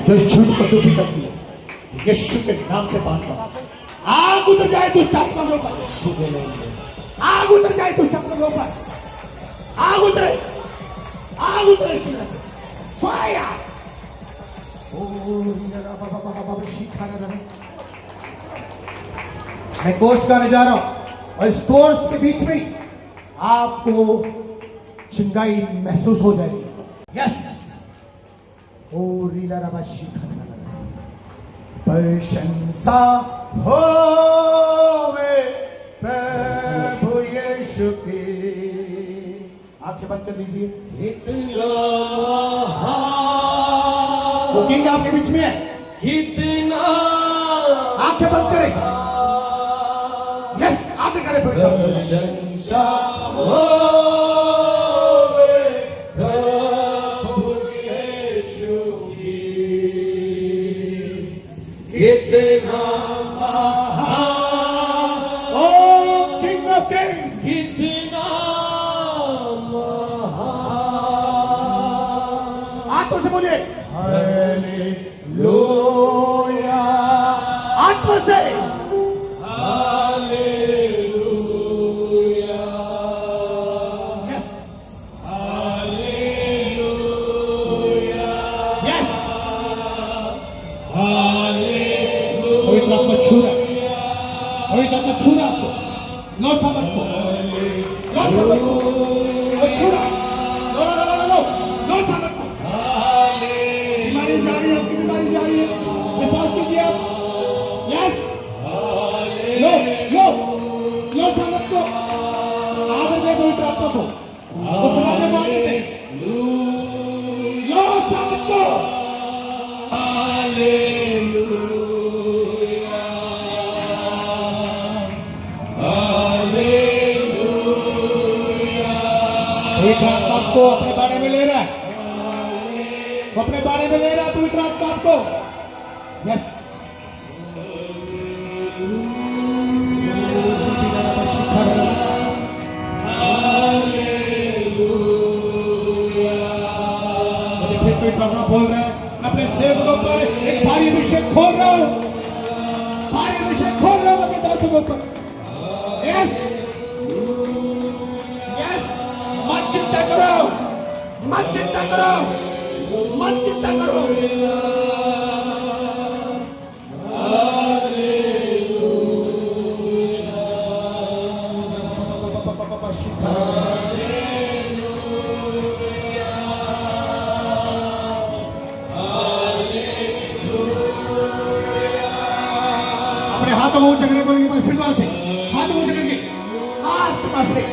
जो इस झूठ को दुखी करती है, यीशु के नाम से बांधता हूं। आग उतर जाए दुष्ट आत्मा के ऊपर, आग उतर जाए दुष्ट आत्मा के ऊपर, आग उतरे, आग उतरे फायर। मैं कोर्स गाने जा रहा हूं और इस कोर्स के बीच में आपको चिंगाई महसूस हो जाएगी। यस, ओ रीला रबा शिखाना प्रशंसा होवे प्रभु यीशु की। आंखें बंद कर लीजिए। कितना महान, कुकिंग आपके बीच में है, कितना आंखें बंद करें। यस, आते करें प्रशंसा होवे प्रभु यीशु की। कितना महान, ओ किंग ऑफ किंग, कितना महान। आत्मा से बोलिए हालेलुया, आत्मा से hallelujah, yes hallelujah, yes. Hallelujah. पवित्र आत्मा छू रहा है, पवित्र आत्मा छू रहा है आपको। लो समझ को, लो समझ को, वो छू रहा है। लो लो लो लो लो लो समझ को। बीमारी जा रही है, आपकी बीमारी जा रही है, विश्वास कीजिए आप। यस, लो लो लो समझ को, आदर दे पवित्र आत्मा को, वो सुना दे माने दे। लो समझ को, हालेलुया, हालेलुया। पवित्र आत्मा आपको अपने बारे में ले रहा है, वो अपने बारे में ले रहा है पवित्र आत्मा आपको। यस, पवित्र आत्मा बोल रहा है, मैं अपने सेवकों पर एक भारी अभिषेक खोल रहा हूं, भारी अभिषेक खोल रहा हूं अपने दासों पर। यस यस, मत चिंता करो, मत चिंता करो, मत चिंता करो। अपने हाथों को ऊंचा करके बोलेंगे, फिर दोबारा से हाथ ऊंचा करके, आत्मा से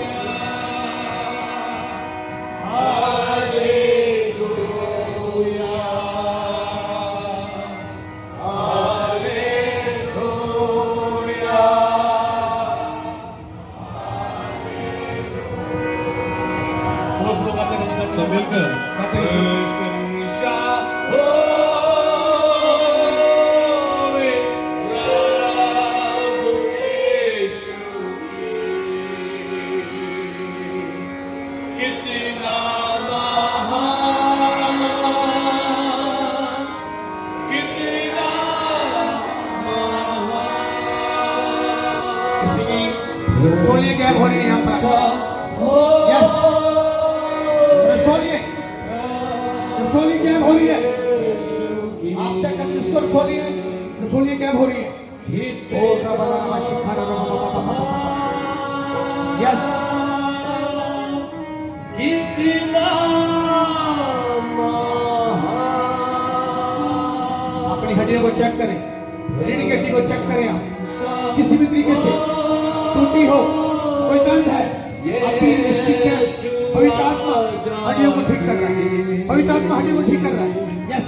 स्लो स्लो गाते रहिएगा, सब मिलकर गाते रहिए। प्रशंसा होवे प्रभु यीशु की। कितना महान, कितना महान। किसी की सोलिए गैप हो रही है यहाँ पर। यस, रसोलिए रसोली गैप हो रही है, आप चेक करिए इसको। रसोलिए गैप हो रही है। ओ रबा रबा शिखा रबा रबा रबा रबा। यस, कितना महान। अपनी हड्डियों को चेक करें, रीढ़ की हड्डी को चेक करें। आप किसी भी तरीके से टूटी हो, कोई दर्द है, अभी निश्चित है पवित्र आत्मा हड्डियों को ठीक कर रहा है, पवित्र आत्मा हड्डियों को ठीक कर रहा है। यस,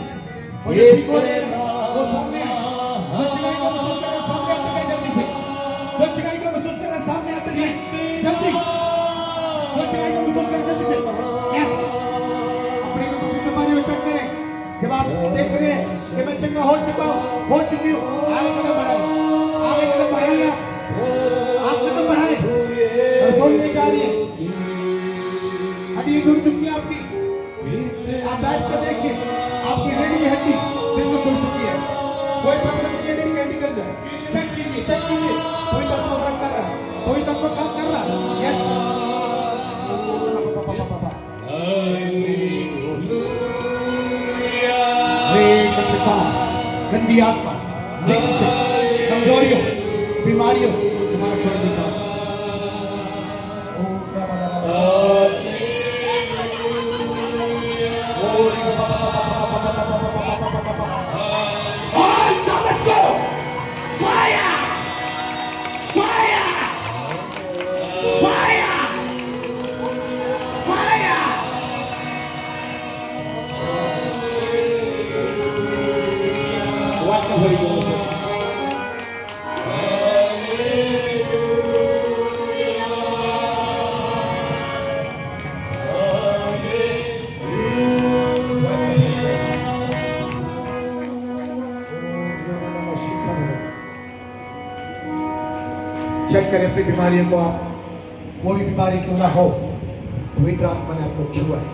वो जो ठीक हो रहे हैं वो सामने आए, जो चिकाई को महसूस कर रहे हैं सामने आते जाए जल्दी से, जो चिकाई को महसूस कर रहे हैं सामने आते जाए जल्दी, जो चिकाई को महसूस कर रहे हैं जल्दी से। यस, अपनी बीमारियों को चेक करें। जब आप देख रहे हैं कि मैं चंगा हो चुका हूँ, हो चुकी हूँ, आगे कदम बढ़ाए, आगे कदम बढ़ाएगा, आप कदम बढ़ाए। रसोई में जा रही है, हड्डी जुड़ चुकी है आपकी, आप बैठ कर देखिए, आपकी रीढ़ की हड्डी बिल्कुल जुड़ चुकी है। कोई प्रॉब्लम नहीं है मेरी कैंडी के अंदर। चेक कीजिए, चेक कीजिए। कोई तत्व वर्क कर रहा है, कोई तत्व काम कर रहा है। यस, गंदी आत्मा, कमजोरियों, बीमारियों तुम्हारा थोड़ा दिखा। चेक करें अपनी बीमारियों को। आप कोई भी बीमारी क्यों ना हो, पवित्र आत्मा ने आपको छुआ है।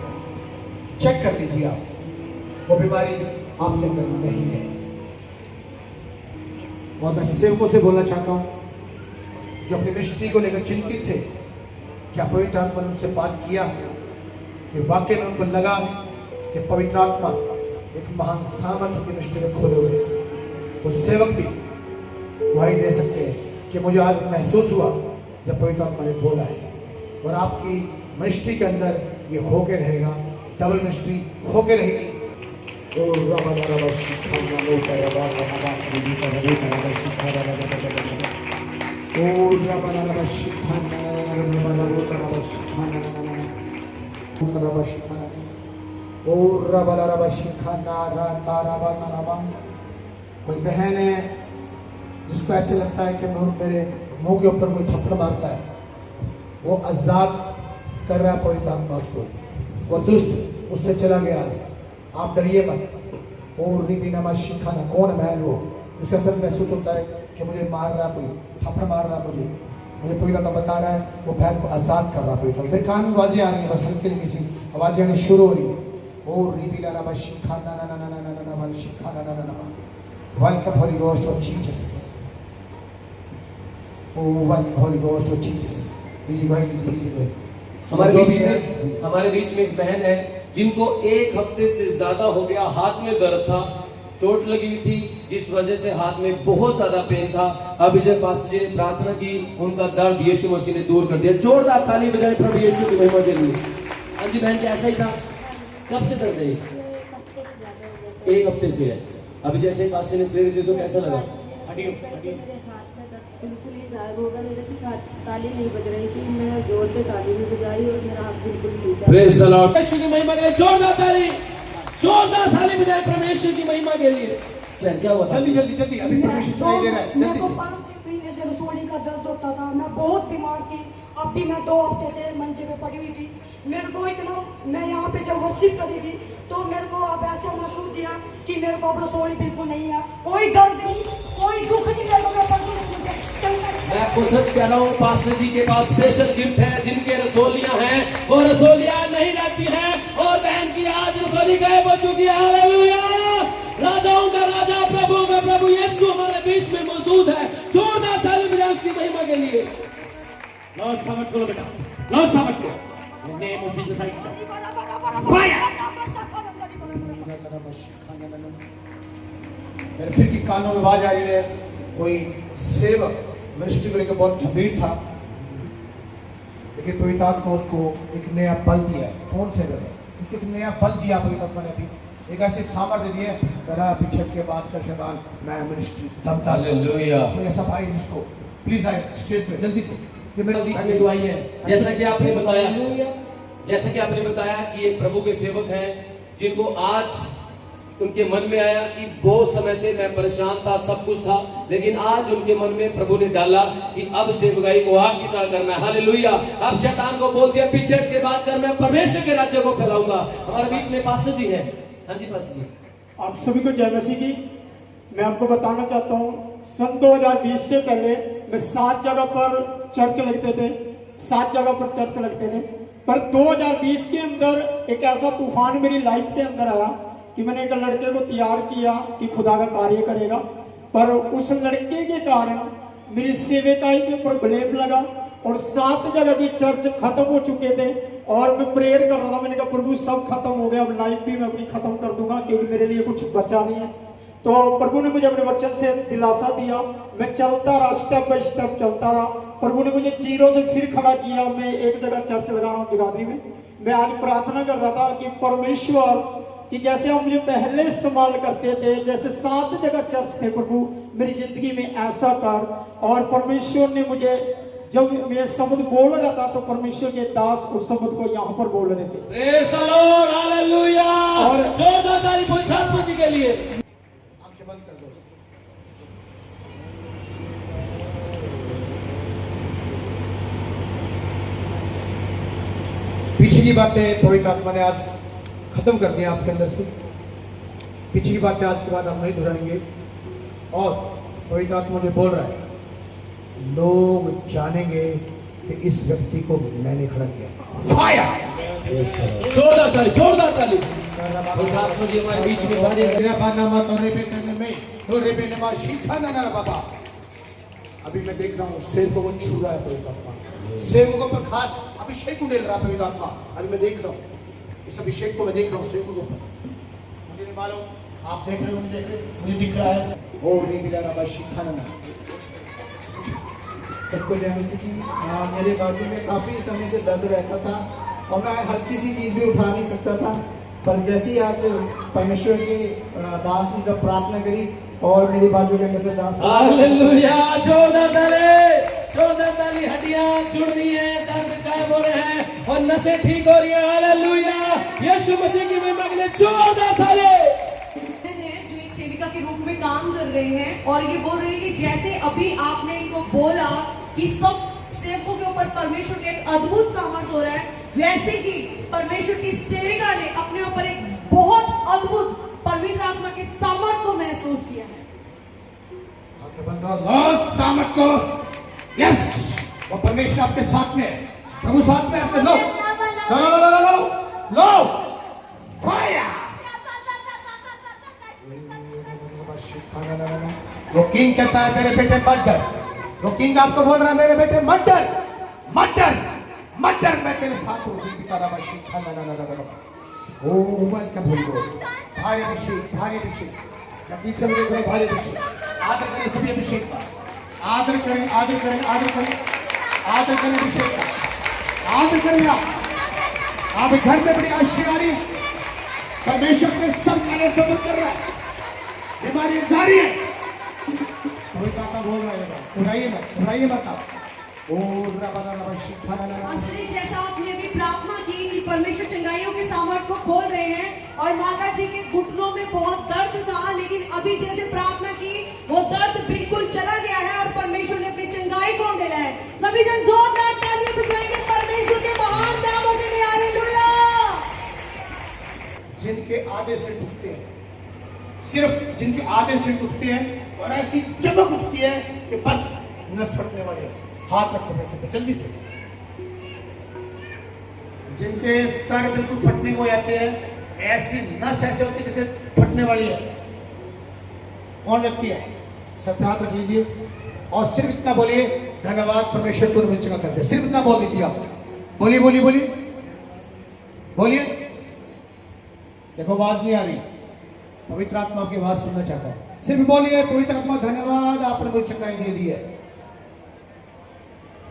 चेक कर लीजिए, आप वो बीमारी आपके अंदर नहीं है। और मैं सेवकों से बोलना चाहता हूं जो अपनी मिनिस्ट्री को लेकर चिंतित थे, क्या पवित्र आत्मा ने उनसे बात किया कि वाकई में उनको लगा कि पवित्र आत्मा एक महान सामर्थ्य की मिनिस्ट्री में खोले हुए। वो सेवक भी गवाही दे सकते हैं कि मुझे आज महसूस हुआ जब पवित्र आत्मा ने बोला है। और आपकी मिनिस्ट्री के अंदर ये होके रहेगा, डबल मिनिस्ट्री होके रहेगी। कोई बहन है जिसको ऐसे लगता है कि मेरे मुंह के ऊपर कोई थप्पड़ मारता है, वो अजाब कर रहा है पवित्र आत्मा उसको, वो दुष्ट उससे चला गया। आप डरिए मत। और रिबिनमा शिखाना, कौन है वो? उसे ऐसा महसूस होता है कि मुझे मार रहा, कोई थप्पड़ मार रहा, मुझे पवित्र आत्मा बता रहा है वो बहन को आजाद कर रहा है। पवित्र मेरे कान में आवाजें आ रही है, बस हल्की हल्की सी आवाजें आनी शुरू हो रही है। और रिबिलाना शिखाना ना ना ना ना ना ना शिखाना ना ना ना। Welcome Holy Ghost of Jesus. Oh, welcome Holy Ghost of Jesus. लीजिए भाई, लीजिए भाई। हमारे बीच में एक बहन है जिनको 1 हफ्ते से ज्यादा हो गया हाथ में दर्द था, चोट लगी हुई थी, जिस वजह से हाथ में बहुत ज्यादा पेन था। अभी जब पास्टर जी ने प्रार्थना की, उनका दर्द यीशु मसीह ने दूर कर दिया। जोरदार ताली बजाएं प्रभु यीशु की महिमा के लिए। हाँ जी बहन जी, ऐसा ही था। कब से दर्द है? 1 हफ्ते से है। अभी जैसे पास्टर ने प्रेरित दी तो कैसा लगा? बिल्कुल ही गायब होगा। मेरे से ताली नहीं बज रही थी, मैं जोर से ताली भी बजाई और मेरा हाथ बिल्कुल नहीं था। Praise the Lord. यीशु की महिमा के लिए जोरदार ताली बजाएं परमेश्वर की महिमा के लिए। क्या हुआ? जल्दी जल्दी जल्दी, अभी परमेश्वर सुनाई दे रहा है। मेरे को 5-6 महीने से रसोली का दर्द होता था। मैं बहुत बीमार थी। अब भी मैं 2 हफ्ते से मंचे पे पड़ी हुई थी। मेरे को इतना, मैं यहाँ पे जब वर्शिप करी थी तो मेरे को अब ऐसा महसूस किया कि मेरे को अब रसोली बिल्कुल नहीं है, कोई दर्द नहीं, कोई दुख नहीं। मेरे को मैं आपको सच कह रहा हूँ, पास्टर जी के पास स्पेशल गिफ्ट है। जिनके रसोलियां हैं वो रसोलियां नहीं रहती हैं, और बहन की आज रसोली गायब हो चुकी है। हालेलुया! राजाओं का राजा, प्रभुओं का प्रभु यीशु हमारे बीच में मौजूद है। जोरदार ताली बजाएं उसकी महिमा के लिए। लॉर्ड समझ को बेटा, लॉर्ड समझ को। Name of Jesus fire. मेरे फिर की कानों में आवाज आ रही है। कोई सेवक मिनिस्ट्री को लेकर बहुत गंभीर था, लेकिन पवित्र आत्मा उसको एक नया बल दिया। कौन सेवक है? उसको एक नया बल दिया पवित्र आत्मा ने। अभी एक ऐसे सामर्थ्य दिए, करा पीछे के बाद कर शैतान मैं मिनिस्ट्री दमता। हालेलुया! कोई ऐसा भाई जिसको प्लीज आए स्टेज पे जल्दी से कि मेरे बीच में दुआई है। जैसा कि आपने बताया कि एक प्रभु के सेवक हैं जिनको आज उनके मन में आया कि बहुत समय से मैं परेशान था, सब कुछ था, लेकिन आज उनके मन में प्रभु ने डाला कि अब सेवकाई को आग की तरह करना है। हालेलुया! अब शैतान को बोल दिया पीछे के बाद कर, मैं परमेश्वर के राज्य को फैलाऊंगा। हमारे बीच में पास्टर जी हैं। हाँ जी पास्टर जी। आप सभी को जय मसीह की। मैं आपको बताना चाहता हूँ, सन 2020 से पहले मैं 7 जगह पर चर्च लगते थे, 7 जगह पर चर्च लगते थे। पर 2020 के अंदर एक ऐसा तूफान मेरी लाइफ के अंदर आया कि मैंने एक लड़के को तैयार किया कि खुदा का कार्य करेगा, पर उस लड़के के कारण मेरी सेविकाई के ऊपर ब्लेम लगा और 7 जगह की चर्च खत्म हो चुके थे और मैं प्रेयर कर रहा था। मैंने कहा प्रभु सब खत्म हो गया, अब लाइफ भी मैं अपनी खत्म कर दूंगा क्योंकि मेरे लिए कुछ बचा नहीं है। तो प्रभु ने मुझे अपने वचन से दिलासा दिया, मैं चलता रहा, स्टेप बाय स्टेप चलता रहा। प्रभु ने मुझे चीरों से फिर खड़ा किया। मैं एक जगह चर्च लगा रहा हूँ जगाधरी में। मैं आज प्रार्थना कर रहा था कि परमेश्वर कि जैसे आप मुझे पहले इस्तेमाल करते थे, जैसे 7 जगह चर्च थे, प्रभु मेरी जिंदगी में ऐसा कर। और परमेश्वर ने मुझे, जब मैं शब्द बोल रहा था तो परमेश्वर के दास उस शब्द को यहाँ पर बोल रहे थे। Praise the Lord, hallelujah. और जोरदार ताली पवित्र आत्मा जी के लिए। आंखें बंद कर दो। पिछली बातें पवित्र आत्मा ने आज खत्म कर दिया आपके अंदर से। पिछली बातें आज के बाद हम नहीं दोहराएंगे। और पवित्र आत्मा जो बोल रहा है, लोग जानेंगे कि इस व्यक्ति को मैंने खड़ा किया। फायर! जोरदार ताली, जोरदार ताली। पवित्र आत्मा जी हमारे बीच में बाजे। बाबा, अभी मैं देख रहा हूँ सेवकों को छू रहा है पवित्र आत्मा, सेवकों पर खास अभिषेक उड़ेल रहा है पवित्र आत्मा। अभी मैं देख रहा हूँ इस अभिषेक को, मैं देख रहा हूँ सेवकों के ऊपर। मुझे नहीं मालूम, आप देख रहे हो, मुझे देख रहे हो, मुझे दिख रहा है। और नहीं मिला रहा शिखाना। सबको जय मसीह की। मेरे बाजू में काफ़ी समय से दर्द रहता था और मैं हल्की सी चीज़ भी उठा नहीं सकता था, पर जैसे ही आज परमेश्वर के दास ने जब प्रार्थना करी और मेरी बाजू के अंदर से दास, हालेलुया। जोरदार ताली, जोरदार ताली। हड्डियां जुड़ रही हैं, दर्द गायब हो रहे हैं और नसें ठीक हो रही हैं। हालेलुया। यीशु मसीह की महिमा के लिए जोरदार ताली। जो एक सेविका के रूप में काम कर रहे हैं और ये बोल रहे हैं कि जैसे अभी आपने इनको बोला कि सब सेवकों के ऊपर परमेश्वर का एक अद्भुत सामर्थ हो रहा है, वैसे ही परमेश्वर की सेविका ने अपने ऊपर एक बहुत अद्भुत पवित्र आत्मा के सामर्थ को महसूस किया है। आंखें बंद करो। लो सामर्थ को। यस, वो परमेश्वर आपके साथ में है, प्रभु साथ में आपके। लो लो लो लो लो लो लो फायर! वो किंग कहता है मेरे बेटे मत डर। वो किंग आपको बोल रहा है मेरे बेटे मत डर, मत डर, मत डर, मैं तेरे साथ हूँ। ओ मन का भूल गो। भारी अभिषेक, भारी अभिषेक। नसीब से मुझे बड़े भारी अभिषेक। आदर करें सभी अभिषेक का, आदर करें, आदर करें, आदर करें, आदर करें अभिषेक का, आदर करें। आप घर में बड़ी आशीर्वाद आ रही है। परमेश्वर के सब कार्य सफल कर रहा है। बीमारी जारी है। पवित्र आत्मा बोल रहा है, उड़ाइए मत, उड़ाइए मत आप। असली जैसा आपने अभी प्रार्थना की कि परमेश्वर चंगाइयों के सामर्थ को खोल रहे हैं और माता जी के घुटनों में बहुत दर्द था, लेकिन अभी जैसे प्रार्थना की वो दर्द बिल्कुल चला गया है और परमेश्वर ने अपनी चंगाई को मिला है। सभी जन जोरदार तालियां बजाएंगे परमेश्वर के महान नामों के लिए। हालेलुया। जिनके आधे सिर दुखते हैं, सिर्फ जिनके आधे सिर दुखते हैं और ऐसी चमक उठती है कि बस नस फटने वाले, हाथ रखो पैसे पे जल्दी से। जिनके सर बिल्कुल फटने को जाते हैं, ऐसी नस ऐसे होती है जैसे फटने वाली है, कौन व्यक्ति है? सर पे हाथ रख लीजिए और सिर्फ इतना बोलिए, धन्यवाद परमेश्वर को मिल चुका कर दे। सिर्फ इतना बोल दीजिए आप। बोलिए बोलिए बोलिए बोलिए। देखो आवाज नहीं आ रही, पवित्र आत्मा आपकी आवाज सुनना चाहता है। सिर्फ बोलिए, पवित्र आत्मा धन्यवाद आपने मुझे चंगाई दे दी है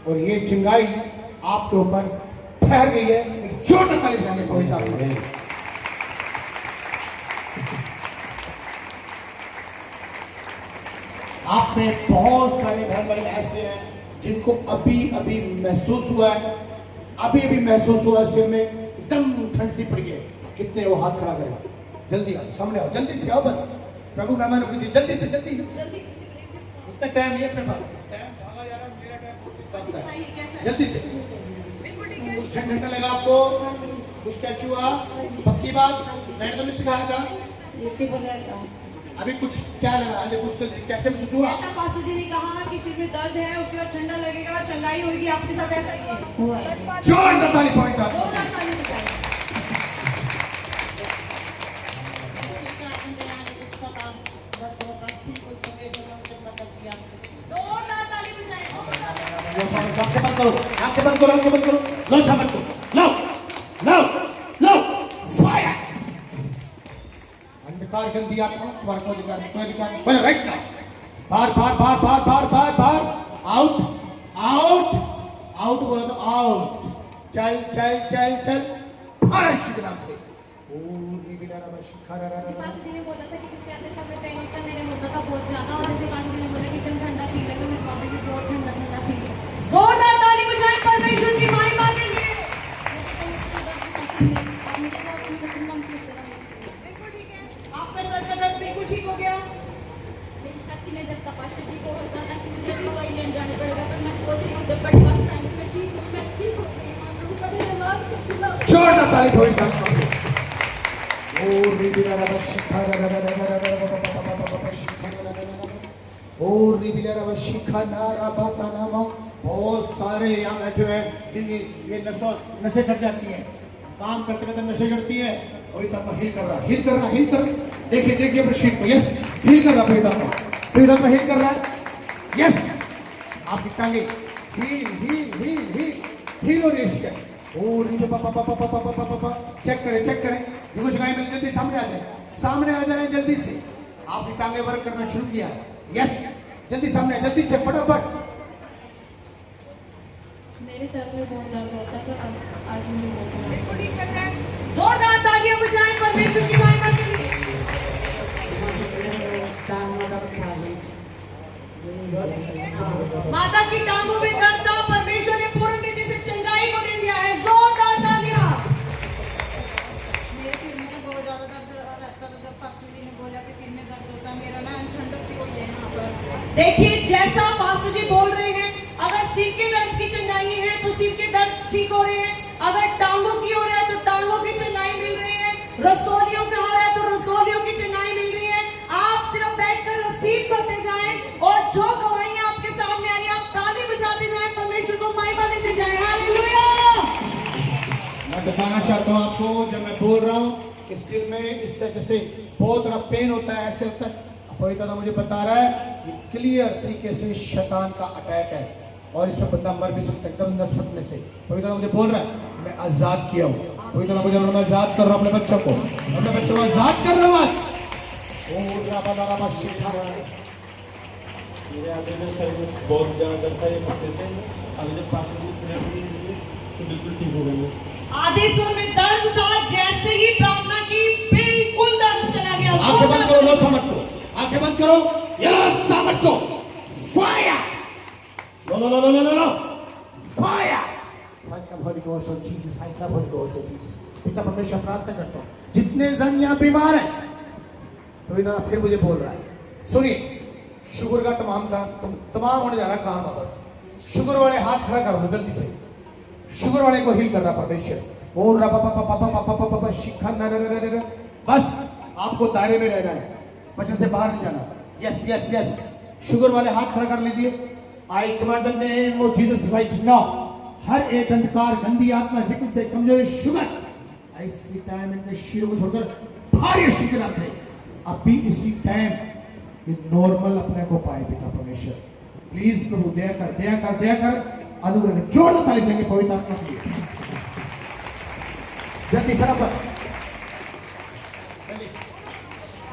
और ये चंगाई आपके ऊपर ठहर गई है। एक छोटा ताली बजाएंगे पवित्र आत्मा। आप में बहुत सारे घर वाले ऐसे हैं जिनको अभी अभी महसूस हुआ है, अभी अभी महसूस हुआ है, सिर में एकदम ठंड सी पड़ी है। कितने वो हाथ खड़ा करेगा? जल्दी आओ, सामने आओ, जल्दी से आओ, बस प्रभु मेहमान कीजिए, जल्दी से जल्दी। इतना टाइम है अपने पास, टाइम भागा जा रहा है, मेरा टाइम बहुत है। जल्दी से। कुछ ठंडा लगा आपको? कुछ क्या हुआ? पक्की बात मैंने तुम्हें सिखाया था। अभी कुछ क्या लगा? अरे कुछ कैसे महसूस हुआ? ऐसा पास्टर जी ने कहा कि सिर में दर्द है, उसके बाद ठंडा लगेगा, चंगाई होगी। आपके साथ ऐसा ही हुआ है? जोरदार ताली पॉइंट। करो, आंखें बंद करो, लो सामर्थ को, लो लो लो, फायर। अंधकार गंदी आत्मा तुम्हारे को निकाल बोले राइट नाउ, बाहर बाहर बाहर बाहर बाहर बाहर बाहर, आउट आउट आउट बोला तो आउट, चल चल चल चल, फायर के नाम से। पास जी ने बोला था कि किसके आते समय पेन होता मेरे होता था बहुत ज्यादा, और जैसे पास जी ने बोला कि एकदम ठंडा फील है, तो मेरे पापा भी बहुत ठंडा ठंडा फील है। जोरदार ताली बजाएं परमेश्वर की महिमा के लिए। बिल्कुल ठीक है, आपका सर का दर्द बिल्कुल ठीक हो गया। मेरी छाती में दर्द कैपेसिटी बहुत ज्यादा कि मुझे अभी इंग्लैंड जाना पड़ेगा, पर मैं सोच रही हूँ जब बड़ी बात प्राइवेट में ठीक हूँ, मैं ठीक हो गई। आप लोगों का धन्यवाद। जोरदार ताली ठोक दो। बहुत सारे यहाँ बैठे हुए हैं जिनकी ये नशे चढ़ जाती हैं, काम करते करते नशे चढ़ती है। पवित्र आत्मा हील कर रहा, हील कर रहा, हील कर। देखिए देखिए अपने शीट को, यस हील कर रहा पवित्र आत्मा, पवित्र आत्मा हील कर रहा है, यस। आपकी टांगे heal heal heal heal heal हो रही है। और चेक करें चेक करें, देखो शिकायत मिल जल्दी सामने आ जाए, सामने आ जाए जल्दी से। आपकी टांगे वर्क करना शुरू किया, यस जल्दी सामने, जल्दी से फटाफट। मेरे सर में बहुत दर्द होता है, पर आज मुझे बहुत दर्द बिल्कुल ठीक लग रहा है। जोरदार तालियां बजाएं परमेश्वर की महिमा के लिए। माता की टांगों में दर्द था, परमेश्वर ने पूर्ण रीति से चंगाई को दे दिया है। जोरदार तालियां। मेरे सिर में बहुत ज्यादा दर्द रहता था, जब फर्स्ट दिन ने बोला कि सिर में दर्द होता, मेरा ना ठंडक सी हुई है यहाँ पर। देखिए जैसा पास्टर जी बोल रहे हैं, अगर सिर के दर्द की चंगाई है तो सिर के दर्द ठीक हो रहे हैं, अगर टांगों की हो रहा है तो टांगों की चंगाई मिल रही है, रसोलियों का हो रहा है तो रसोलियों की चंगाई मिल रही है। आप सिर्फ बैठकर रिसीव करते जाएं, और जो गवाहियां आपके सामने आ रही है आप ताली बजाते जाएं, परमेश्वर को महिमा देते जाएं। हालेलुया। मैं बताना चाहता हूँ आपको, जब मैं बोल रहा हूँ कि सिर में इससे जैसे बहुत तरह पेन होता है, ऐसे होता है, पवित्र आत्मा मुझे बता रहा है कि क्लियर तरीके से शैतान का अटैक है और इसमें बंदा मर भी सकता है एकदम नस फटने से। पवित्र आत्मा मुझे बोल रहा है मैं आजाद किया हूँ, पवित्र आत्मा मुझे मैं आजाद कर रहा हूँ अपने बच्चों को, अपने बच्चों को आजाद कर रहा हूँ आज। मेरे आगे में सर में बहुत ज़्यादा दर्द था एक हफ्ते से, अभी जब पास में तो बिल्कुल ठीक हो गई है। आधे सुर में दर्द था, जैसे ही प्रार्थना की बिल्कुल दर्द चला गया। आंखें बंद करो, लो सामर्थ को, आंखें बंद करो, ये लो सामर्थ को, fire, low low low low low low, fire. Holy Ghost of Jesus, I love Holy Ghost of Jesus। पिता परमेश्वर प्रार्थना करता हूँ जितने जन यहाँ बीमार हैं, तो इधर फिर मुझे बोल रहा है, सुनिए शुगर का तमाम होने जा रहा काम है। बस शुगर वाले हाथ खड़ा कर दो जल्दी से, शुगर वाले को हील कर रहा परमेश्वर। और शिखा न, बस आपको दायरे में रहना है, वचन से बाहर नहीं जाना। यस यस यस, शुगर वाले हाथ खड़ा कर लीजिए। I command the name of Jesus right now, हर एक अंधकार गंदी आत्मा विकृत से कमजोरी शुगर ऐसी टाइम इनके शरीर को छोड़कर भारी के नाम से अभी इसी टाइम ये नॉर्मल अपने को पाए पिता परमेश्वर। प्लीज प्रभु दया कर दया कर दया कर, अनुग्रह जोड़ ताली देंगे पवित्र आत्मा के लिए। जल्दी फटाफट,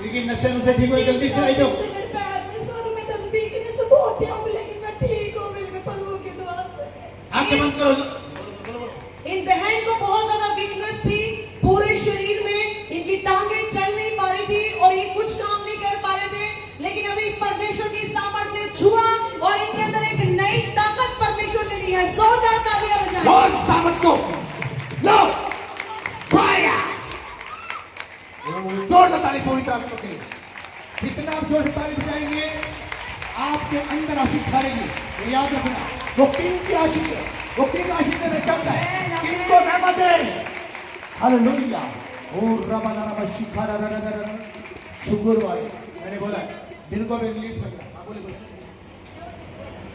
लेकिन नशे से ठीक हो, जल्दी से आई जाओ। मेरे पैर में सर में दर्द वीकनेस बहुत है, लेकिन मैं ठीक हो गई प्रभु की दुआ से। आंखें बंद करो। इन बहन को बहुत ज्यादा वीकनेस थी पूरे शरीर में, इनकी टांगे चल नहीं पा रही थी और ये कुछ काम नहीं कर पा रहे थे, लेकिन अभी परमेश्वर की सामर्थ्य ने छुआ और इनके अंदर एक नई ताकत परमेश्वर ने दी है। जोरदार तालियां बजाएं। लो सामर्थ को, लो फायर। जोरदार ताली पवित्र आत्मा के लिए। जितना आप जोर से ताली बजाएंगे आपके अंदर आशीष छाएगी। ये याद रखना, वो किंग की आशीष है, वो किंग आशीष देना चाहता है, किंग को रहमत दे। हालेलुया। और रबा शिखा शुगर वाले मैंने बोला दिन को भी रिलीफ लग रहा। बोले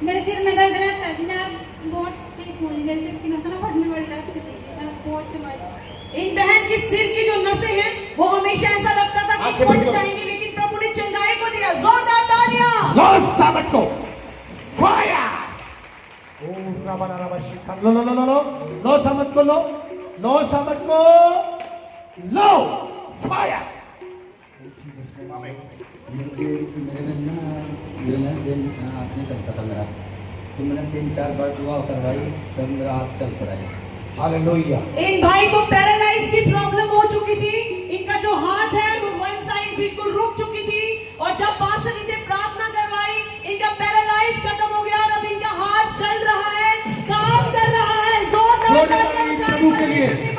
मेरे सिर में दर्द रहता है जी, मैं बहुत ठीक हूँ, मेरे सिर की नसें फटने वाली रहती थी, मैं बहुत चलाई। इन बहन की सिर की जो नसें हैं वो हमेशा ऐसा लगता था कि फट जाएंगी, लेकिन प्रभु ने चंगाई को दिया। जोरदार तालियां। लो सामर्थ को, फायर। ओ लो सामत को, लो सामत को, लो फायर। मेरे में ना दिन हाथ नहीं चलता था मेरा, तो मैंने 3-4 बार दुआ करवाई, सब मेरा हाथ चलता रहा। हालेलुया। इन भाई को पैरालाइज की प्रॉब्लम हो चुकी थी, इनका जो हाथ है वो वन साइड बिल्कुल रुक चुकी थी, और जब पास्टर जी से प्रार्थना करवाई इनका पैरालाइज खत्म हो गया और अब इनका हाथ चल रहा है, काम कर रहा है। जोरदार तालियां बजाएं।